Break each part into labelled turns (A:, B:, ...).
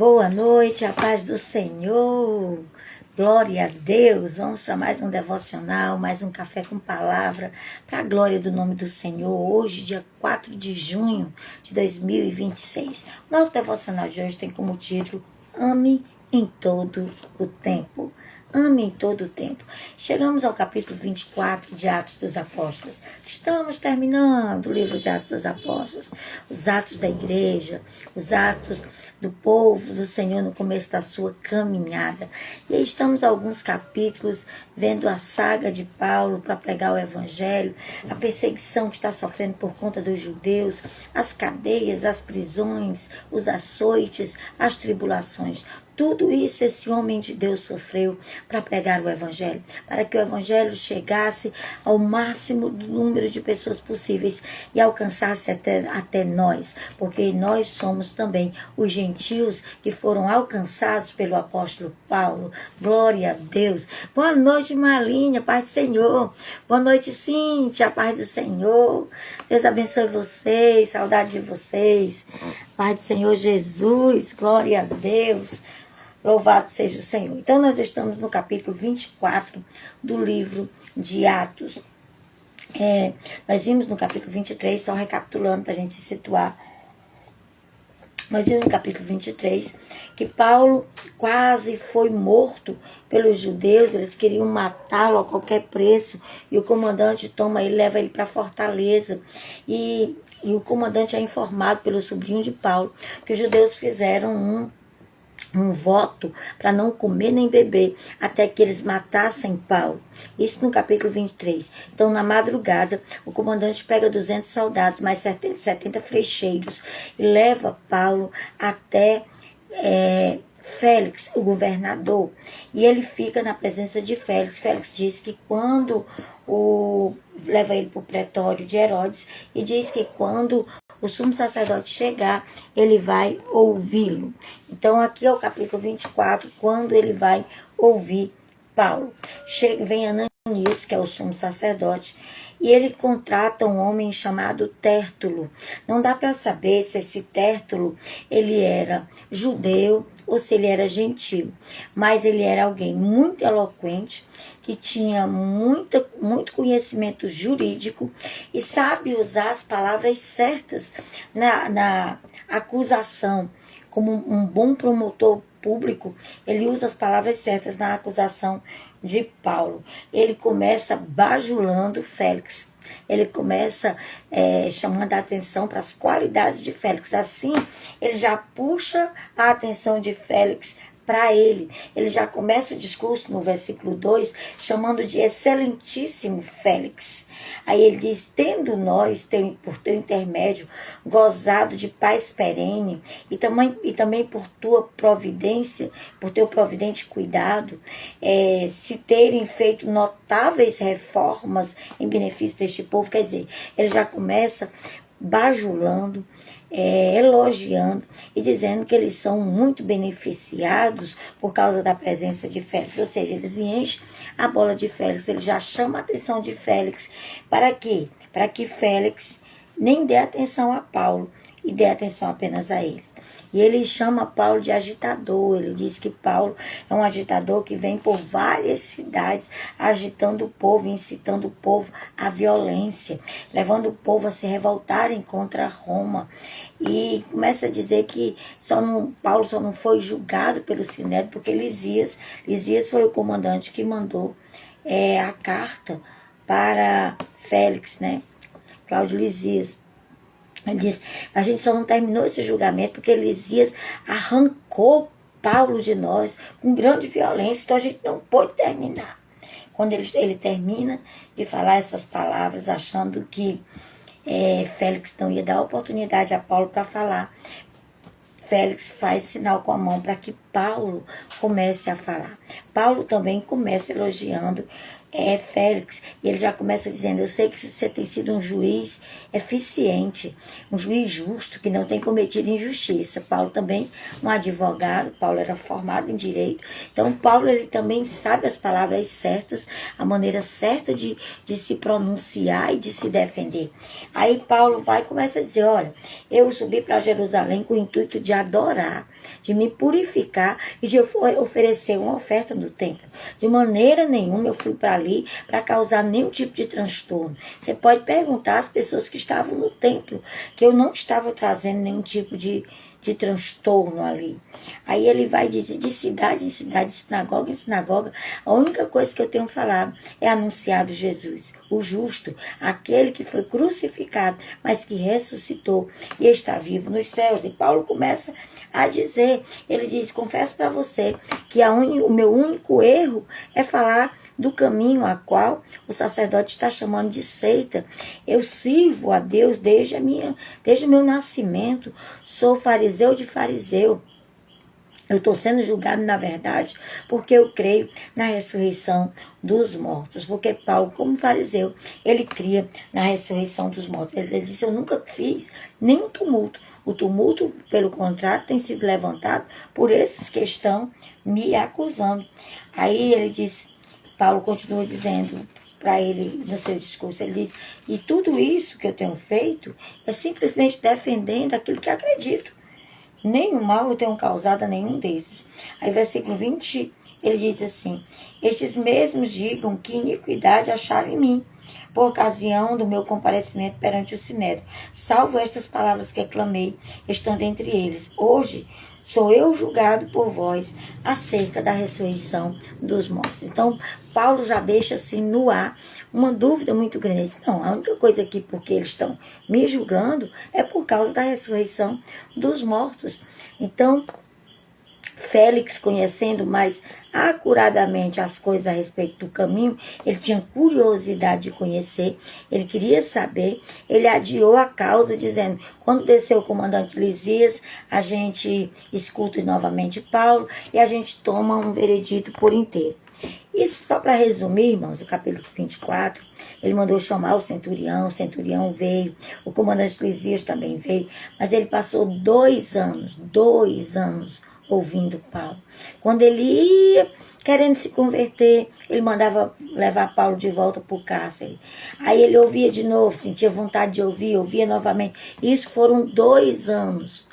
A: Boa noite, a paz do Senhor, glória a Deus. Vamos para mais um devocional, mais um café com palavra, para a glória do nome do Senhor. Hoje, dia 4 de junho de 2026. Nosso devocional de hoje tem como título Ame em todo o tempo. Ame em todo o tempo. Chegamos ao capítulo 24 de Atos dos Apóstolos. Estamos terminando o livro de Atos dos Apóstolos. Os atos da igreja, os atos do povo do Senhor no começo da sua caminhada. E aí estamos alguns capítulos vendo a saga de Paulo para pregar o evangelho, a perseguição que está sofrendo por conta dos judeus, as cadeias, as prisões, os açoites, as tribulações. Tudo isso esse homem de Deus sofreu para pregar o evangelho, para que o evangelho chegasse ao máximo do número de pessoas possíveis e alcançasse até nós, porque nós somos também os gentios que foram alcançados pelo apóstolo Paulo. Glória a Deus. Boa noite, Malinha, paz do Senhor. Boa noite, Cíntia, paz do Senhor. Deus abençoe vocês, saudade de vocês. Paz do Senhor Jesus, glória a Deus. Louvado seja o Senhor. Então, nós estamos no capítulo 24 do livro de Atos. Nós vimos no capítulo 23, só recapitulando para a gente se situar. Nós vimos no capítulo 23 que Paulo quase foi morto pelos judeus. Eles queriam matá-lo a qualquer preço. E o comandante toma ele, leva ele para a fortaleza. E o comandante é informado pelo sobrinho de Paulo que os judeus fizeram um voto para não comer nem beber até que eles matassem Paulo. Isso no capítulo 23. Então, na madrugada, o comandante pega 200 soldados, mais 70 flecheiros, e leva Paulo até Félix, o governador. E ele fica na presença de Félix. Félix diz que quando leva ele para o pretório de Herodes e diz que quando o sumo sacerdote chegar, ele vai ouvi-lo. Então, aqui é o capítulo 24, quando ele vai ouvir Paulo. Vem Ananias, que é o sumo sacerdote, e ele contrata um homem chamado Tértulo. Não dá para saber se esse Tértulo ele era judeu ou se ele era gentio, mas ele era alguém muito eloquente, que tinha muito conhecimento jurídico e sabe usar as palavras certas na acusação. Como um bom promotor público, ele usa as palavras certas na acusação de Paulo. Ele começa bajulando Félix. Ele começa chamando a atenção para as qualidades de Félix. Assim, ele já puxa a atenção de Félix para ele. Ele já começa o discurso no versículo 2, chamando de excelentíssimo Félix. Aí ele diz, tendo nós, por teu intermédio, gozado de paz perene, e também por tua providência, por teu providente cuidado, se terem feito notáveis reformas em benefício deste povo. Quer dizer, ele já começa bajulando, elogiando e dizendo que eles são muito beneficiados por causa da presença de Félix. Ou seja, eles enchem a bola de Félix, ele já chama a atenção de Félix. Para quê? Para que Félix nem dê atenção a Paulo e dê atenção apenas a ele. E ele chama Paulo de agitador. Ele diz que Paulo é um agitador que vem por várias cidades agitando o povo, incitando o povo à violência, levando o povo a se revoltarem contra Roma. E começa a dizer que Paulo só não foi julgado pelo Sinédrio porque Lisias foi o comandante que mandou a carta para Félix, né? Cláudio Lisias. Ele diz, a gente só não terminou esse julgamento porque Lisias arrancou Paulo de nós com grande violência, então a gente não pôde terminar. Quando ele termina de falar essas palavras, achando que Félix não ia dar oportunidade a Paulo para falar, Félix faz sinal com a mão para que Paulo comece a falar. Paulo também começa elogiando Félix, e ele já começa dizendo, eu sei que você tem sido um juiz eficiente, um juiz justo, que não tem cometido injustiça. Paulo também, um advogado, Paulo era formado em direito, então Paulo ele também sabe as palavras certas, a maneira certa de se pronunciar e de se defender. Aí Paulo vai e começa a dizer, olha, eu subi para Jerusalém com o intuito de adorar, de me purificar e de oferecer uma oferta no templo. De maneira nenhuma eu fui para ali para causar nenhum tipo de transtorno. Você pode perguntar às pessoas que estavam no templo, que eu não estava trazendo nenhum tipo de transtorno ali. Aí ele vai dizer de cidade em cidade, de sinagoga em sinagoga, a única coisa que eu tenho falado é anunciado Jesus, o justo, aquele que foi crucificado, mas que ressuscitou e está vivo nos céus. E Paulo começa a dizer, ele diz, confesso para você que o meu único erro é falar do caminho a qual o sacerdote está chamando de seita. Eu sirvo a Deus desde o meu nascimento, sou fariseu de fariseu. Eu estou sendo julgado, na verdade, porque eu creio na ressurreição dos mortos. Porque Paulo, como fariseu, ele cria na ressurreição dos mortos. Ele disse, eu nunca fiz nenhum tumulto. O tumulto, pelo contrário, tem sido levantado por esses que estão me acusando. Aí ele diz, Paulo continua dizendo para ele no seu discurso, ele diz, e tudo isso que eu tenho feito é simplesmente defendendo aquilo que acredito. Nenhum mal eu tenho causado a nenhum desses. Aí versículo 20, ele diz assim, estes mesmos digam que iniquidade acharam em mim, por ocasião do meu comparecimento perante o Sinédrio, salvo estas palavras que clamei, estando entre eles. Hoje sou eu julgado por vós acerca da ressurreição dos mortos. Então, Paulo já deixa assim no ar uma dúvida muito grande. Ele diz, não, a única coisa aqui porque eles estão me julgando é por causa da ressurreição dos mortos. Então, Félix, conhecendo mais acuradamente as coisas a respeito do caminho, ele tinha curiosidade de conhecer, ele queria saber, ele adiou a causa, dizendo, quando desceu o comandante Lisias, a gente escuta novamente Paulo e a gente toma um veredito por inteiro. Isso só para resumir, irmãos, o capítulo 24, ele mandou chamar o centurião veio, o comandante Lisias também veio, mas ele passou 2 anos, ouvindo Paulo. Quando ele ia querendo se converter, ele mandava levar Paulo de volta para o cárcere. Aí ele ouvia de novo, sentia vontade de ouvia novamente. Isso foram 2 anos,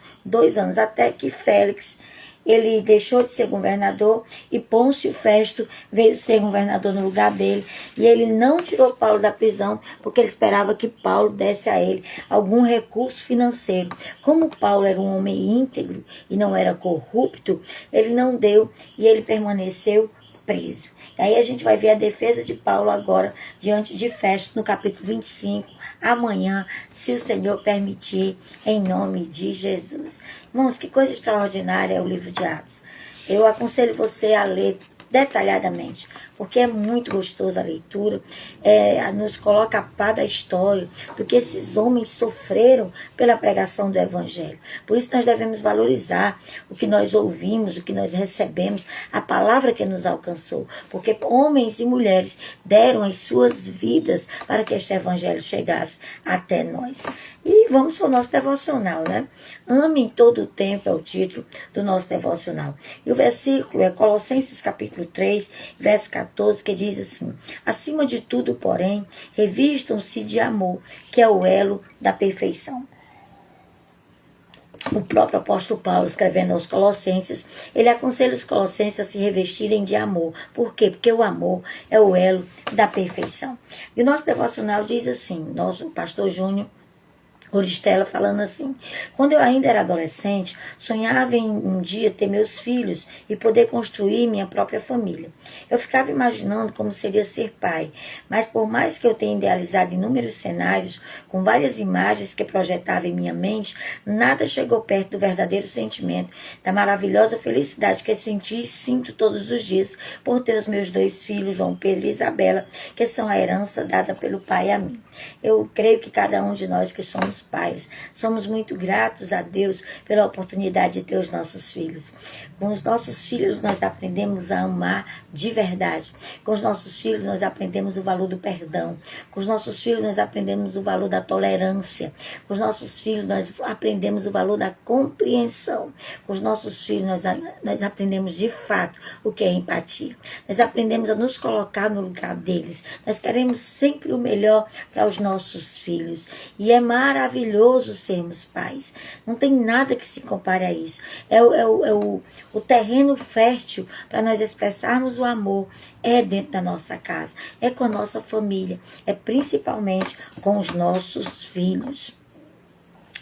A: até que Félix, ele deixou de ser governador e Pôncio Festo veio ser governador no lugar dele. E ele não tirou Paulo da prisão porque ele esperava que Paulo desse a ele algum recurso financeiro. Como Paulo era um homem íntegro e não era corrupto, ele não deu e ele permaneceu preso. E aí a gente vai ver a defesa de Paulo agora diante de Festo no capítulo 25, amanhã, se o Senhor permitir, em nome de Jesus. Irmãos, que coisa extraordinária é o livro de Atos. Eu aconselho você a ler detalhadamente, porque é muito gostosa a leitura, nos coloca a par da história, do que esses homens sofreram pela pregação do Evangelho. Por isso nós devemos valorizar o que nós ouvimos, o que nós recebemos, a palavra que nos alcançou, porque homens e mulheres deram as suas vidas para que este Evangelho chegasse até nós. E vamos para o nosso devocional, né? Ame em todo o tempo é o título do nosso devocional. E o versículo é Colossenses capítulo 3, verso 14, que diz assim, acima de tudo, porém, revistam-se de amor, que é o elo da perfeição. O próprio apóstolo Paulo, escrevendo aos Colossenses, ele aconselha os Colossenses a se revestirem de amor. Por quê? Porque o amor é o elo da perfeição. E o nosso devocional diz assim, nosso pastor Júnior Coristella falando assim, quando eu ainda era adolescente, sonhava em um dia ter meus filhos e poder construir minha própria família. Eu ficava imaginando como seria ser pai, mas por mais que eu tenha idealizado inúmeros cenários, com várias imagens que projetava em minha mente, nada chegou perto do verdadeiro sentimento, da maravilhosa felicidade que senti e sinto todos os dias por ter os meus 2 filhos, João Pedro e Isabela, que são a herança dada pelo pai a mim. Eu creio que cada um de nós que somos somos pais, somos muito gratos a Deus pela oportunidade de ter os nossos filhos. Com os nossos filhos nós aprendemos a amar de verdade. Com os nossos filhos nós aprendemos o valor do perdão. Com os nossos filhos nós aprendemos o valor da tolerância. Com os nossos filhos nós aprendemos o valor da compreensão. Com os nossos filhos nós aprendemos de fato o que é empatia. Nós aprendemos a nos colocar no lugar deles. Nós queremos sempre o melhor para os nossos filhos. E é maravilhoso sermos pais. Não tem nada que se compare a isso. É o terreno fértil para nós expressarmos o amor. É dentro da nossa casa. É com a nossa família. É principalmente com os nossos filhos.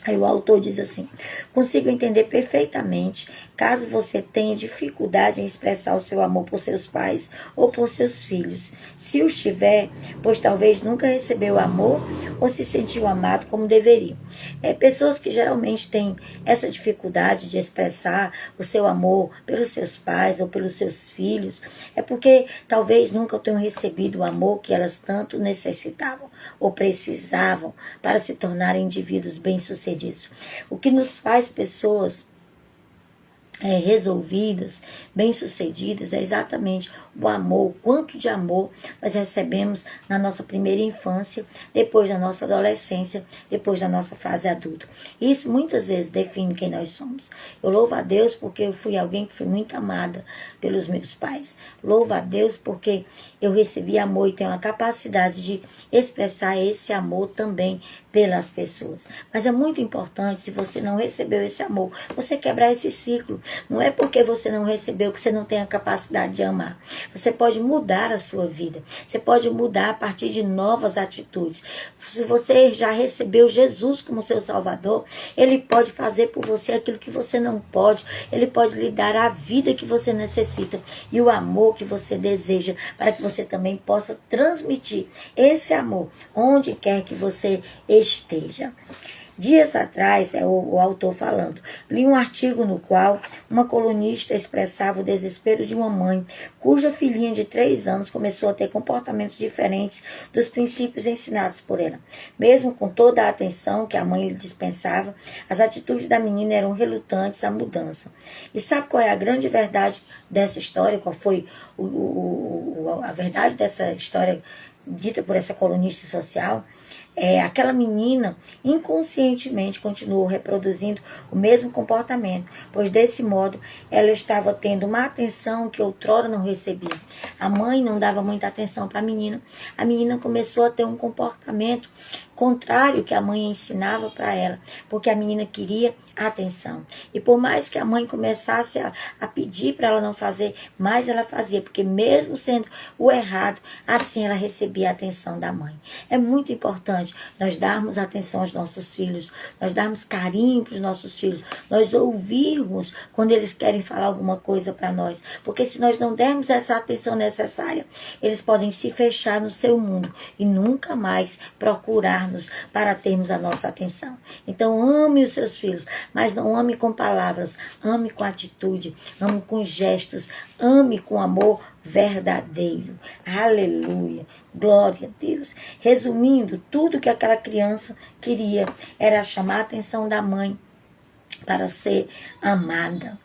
A: Aí o autor diz assim: consigo entender perfeitamente caso você tenha dificuldade em expressar o seu amor por seus pais ou por seus filhos. Se os tiver, pois talvez nunca recebeu amor ou se sentiu amado como deveria. Pessoas que geralmente têm essa dificuldade de expressar o seu amor pelos seus pais ou pelos seus filhos, é porque talvez nunca tenham recebido o amor que elas tanto necessitavam ou precisavam para se tornarem indivíduos bem-sucedidos. O que nos faz pessoas resolvidas, bem-sucedidas, é exatamente o amor, o quanto de amor nós recebemos na nossa primeira infância, depois da nossa adolescência, depois da nossa fase adulta. Isso muitas vezes define quem nós somos. Eu louvo a Deus porque eu fui alguém que fui muito amada pelos meus pais. Louvo a Deus porque eu recebi amor e tenho a capacidade de expressar esse amor também pelas pessoas. Mas é muito importante, se você não recebeu esse amor, você quebrar esse ciclo. Não é porque você não recebeu que você não tem a capacidade de amar. Você pode mudar a sua vida. Você pode mudar a partir de novas atitudes. Se você já recebeu Jesus como seu Salvador, Ele pode fazer por você aquilo que você não pode. Ele pode lhe dar a vida que você necessita e o amor que você deseja, para que você também possa transmitir esse amor onde quer que você esteja. Dias atrás, o autor falando, li um artigo no qual uma colunista expressava o desespero de uma mãe cuja filhinha de 3 anos começou a ter comportamentos diferentes dos princípios ensinados por ela. Mesmo com toda a atenção que a mãe lhe dispensava, as atitudes da menina eram relutantes à mudança. E sabe qual é a grande verdade dessa história? Qual foi a verdade dessa história dita por essa colunista social? Aquela menina inconscientemente continuou reproduzindo o mesmo comportamento, pois desse modo ela estava tendo uma atenção que outrora não recebia. A mãe não dava muita atenção para a menina começou a ter um comportamento contrário que a mãe ensinava para ela, porque a menina queria atenção. E por mais que a mãe começasse a pedir para ela não fazer, mais ela fazia, porque mesmo sendo o errado, assim ela recebia a atenção da mãe. É muito importante nós darmos atenção aos nossos filhos, nós darmos carinho para os nossos filhos, nós ouvirmos quando eles querem falar alguma coisa para nós, porque se nós não dermos essa atenção necessária, eles podem se fechar no seu mundo e nunca mais procurar-nos para termos a nossa atenção. Então ame os seus filhos, mas não ame com palavras, ame com atitude, ame com gestos, ame com amor verdadeiro. Aleluia. Glória a Deus. Resumindo, tudo que aquela criança queria era chamar a atenção da mãe para ser amada.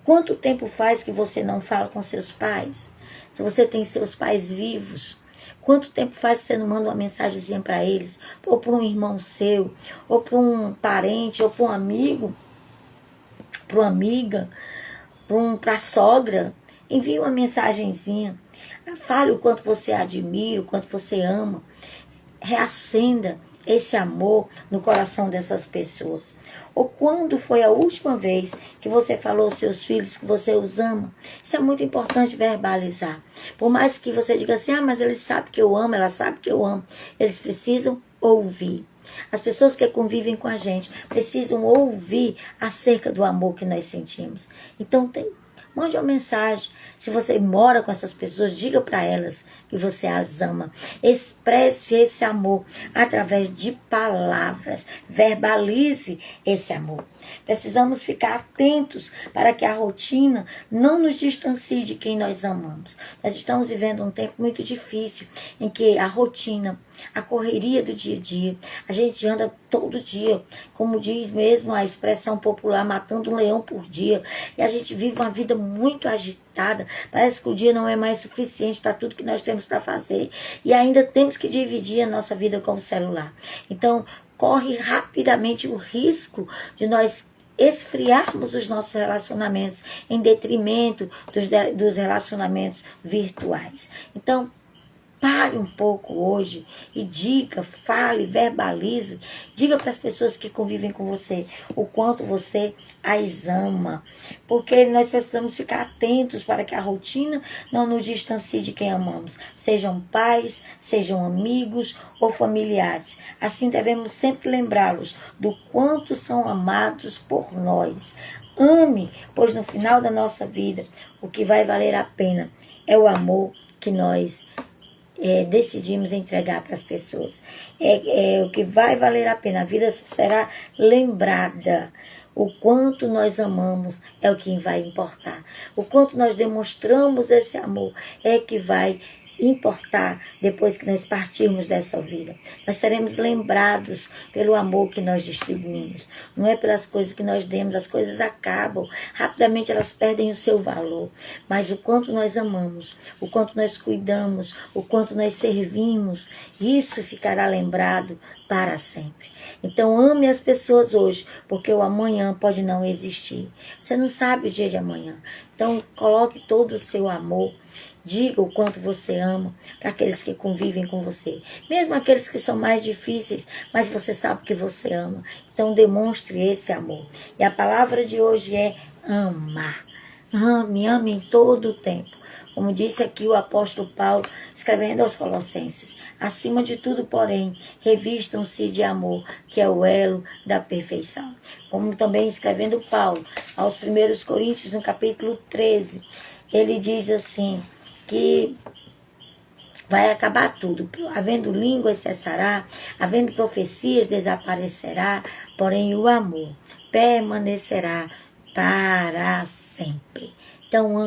A: Quanto tempo faz que você não fala com seus pais? Se você tem seus pais vivos, quanto tempo faz que você não manda uma mensagenzinha para eles? Ou para um irmão seu, ou para um parente, ou para um amigo, para uma amiga, para a sogra? Envie uma mensagenzinha. Fale o quanto você admira, o quanto você ama. Reacenda esse amor no coração dessas pessoas. Ou quando foi a última vez que você falou aos seus filhos que você os ama? Isso é muito importante verbalizar. Por mais que você diga assim, mas eles sabem que eu amo, ela sabe que eu amo. Eles precisam ouvir. As pessoas que convivem com a gente precisam ouvir acerca do amor que nós sentimos. Então, mande uma mensagem. Se você mora com essas pessoas, diga para elas que você as ama. Expresse esse amor através de palavras. Verbalize esse amor. Precisamos ficar atentos para que a rotina não nos distancie de quem nós amamos. Nós estamos vivendo um tempo muito difícil, em que a rotina, a correria do dia a dia, a gente anda todo dia, como diz mesmo a expressão popular, matando um leão por dia, e a gente vive uma vida muito agitada, parece que o dia não é mais suficiente para tudo que nós temos para fazer, e ainda temos que dividir a nossa vida com o celular. Então, corre rapidamente o risco de nós esfriarmos os nossos relacionamentos em detrimento dos relacionamentos virtuais. Então, pare um pouco hoje e diga, fale, verbalize. Diga para as pessoas que convivem com você o quanto você as ama. Porque nós precisamos ficar atentos para que a rotina não nos distancie de quem amamos. Sejam pais, sejam amigos ou familiares. Assim devemos sempre lembrá-los do quanto são amados por nós. Ame, pois no final da nossa vida o que vai valer a pena é o amor que nós decidimos entregar para as pessoas. O que vai valer a pena. A vida será lembrada. O quanto nós amamos é o que vai importar. O quanto nós demonstramos esse amor é que vai importar depois que nós partirmos dessa vida. Nós seremos lembrados pelo amor que nós distribuímos. Não é pelas coisas que nós demos. As coisas acabam. Rapidamente elas perdem o seu valor. Mas o quanto nós amamos, o quanto nós cuidamos, o quanto nós servimos, isso ficará lembrado para sempre. Então ame as pessoas hoje, porque o amanhã pode não existir. Você não sabe o dia de amanhã. Então coloque todo o seu amor. Diga o quanto você ama para aqueles que convivem com você. Mesmo aqueles que são mais difíceis, mas você sabe que você ama. Então demonstre esse amor. E a palavra de hoje é amar. Ame em todo o tempo. Como disse aqui o apóstolo Paulo, escrevendo aos Colossenses. Acima de tudo, porém, revistam-se de amor, que é o elo da perfeição. Como também escrevendo Paulo aos 1 Coríntios, no capítulo 13, ele diz assim, que vai acabar tudo. Havendo línguas cessará, havendo profecias desaparecerá, porém o amor permanecerá para sempre. Então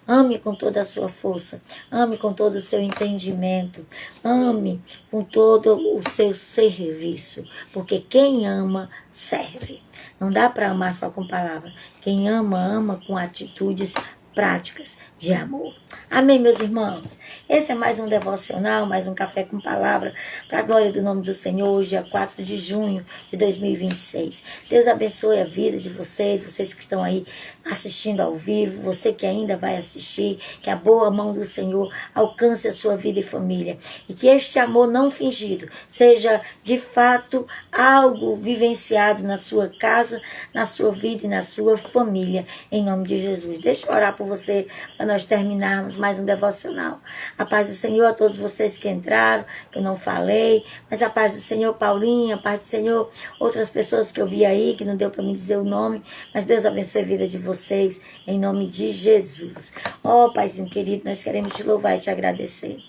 A: ame com toda a sua força, ame com todo o seu entendimento, ame com todo o seu serviço, porque quem ama, serve. Não dá para amar só com palavras. Quem ama, ama com atitudes práticas de amor. Amém, meus irmãos? Esse é mais um devocional, mais um café com palavra, para a glória do nome do Senhor, hoje é 4 de junho de 2026. Deus abençoe a vida de vocês que estão aí assistindo ao vivo, você que ainda vai assistir, que a boa mão do Senhor alcance a sua vida e família, e que este amor não fingido seja de fato algo vivenciado na sua casa, na sua vida e na sua família, em nome de Jesus. Deixa eu orar por você, para nós terminarmos mais um devocional. A paz do Senhor a todos vocês que entraram, que eu não falei, mas a paz do Senhor, Paulinha, a paz do Senhor, outras pessoas que eu vi aí, que não deu para me dizer o nome, mas Deus abençoe a vida de vocês, em nome de Jesus. Ó, Paizinho querido, nós queremos te louvar e te agradecer.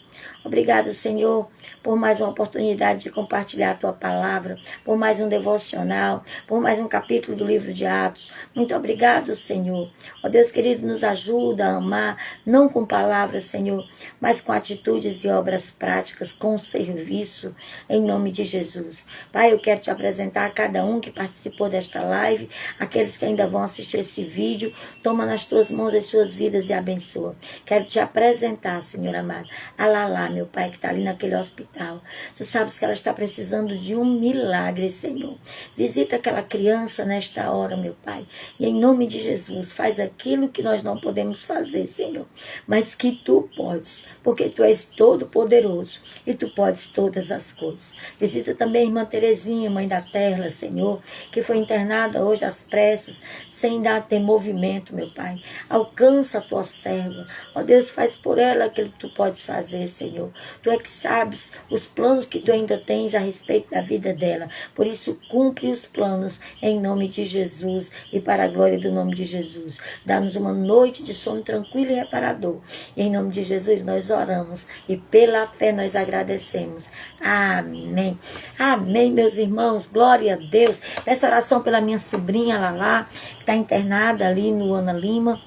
A: Obrigado, Senhor, por mais uma oportunidade de compartilhar a Tua palavra, por mais um devocional, por mais um capítulo do livro de Atos. Muito obrigado, Senhor. Ó Deus querido, nos ajuda a amar, não com palavras, Senhor, mas com atitudes e obras práticas, com serviço, em nome de Jesus. Pai, eu quero te apresentar a cada um que participou desta live, aqueles que ainda vão assistir esse vídeo. Toma nas Tuas mãos as suas vidas e abençoa. Quero te apresentar, Senhor amado, a Lala, meu Pai, que está ali naquele hospital. Tu sabes que ela está precisando de um milagre, Senhor. Visita aquela criança nesta hora, meu Pai. E em nome de Jesus, faz aquilo que nós não podemos fazer, Senhor. Mas que Tu podes, porque Tu és todo poderoso e Tu podes todas as coisas. Visita também a irmã Terezinha, mãe da Terra, Senhor, que foi internada hoje às pressas, sem ter movimento, meu Pai. Alcança a Tua serva. Ó Deus, faz por ela aquilo que Tu podes fazer, Senhor. Senhor. Tu é que sabes os planos que tu ainda tens a respeito da vida dela. Por isso, cumpre os planos em nome de Jesus e para a glória do nome de Jesus. Dá-nos uma noite de sono tranquilo e reparador. E em nome de Jesus nós oramos e pela fé nós agradecemos. Amém. Amém, meus irmãos. Glória a Deus. Peço oração pela minha sobrinha Lala, que está internada ali no Ana Lima.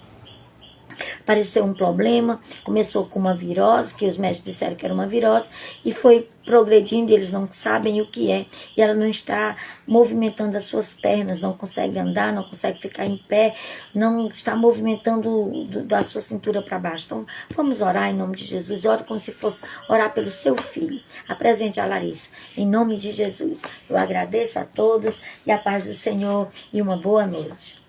A: Apareceu um problema, começou com uma virose, que os médicos disseram que era uma virose, e foi progredindo, e eles não sabem o que é, e ela não está movimentando as suas pernas, não consegue andar, não consegue ficar em pé, não está movimentando da sua cintura para baixo. Então, vamos orar em nome de Jesus, ore como se fosse orar pelo seu filho. Apresente a Larissa, em nome de Jesus. Eu agradeço a todos, e a paz do Senhor, e uma boa noite.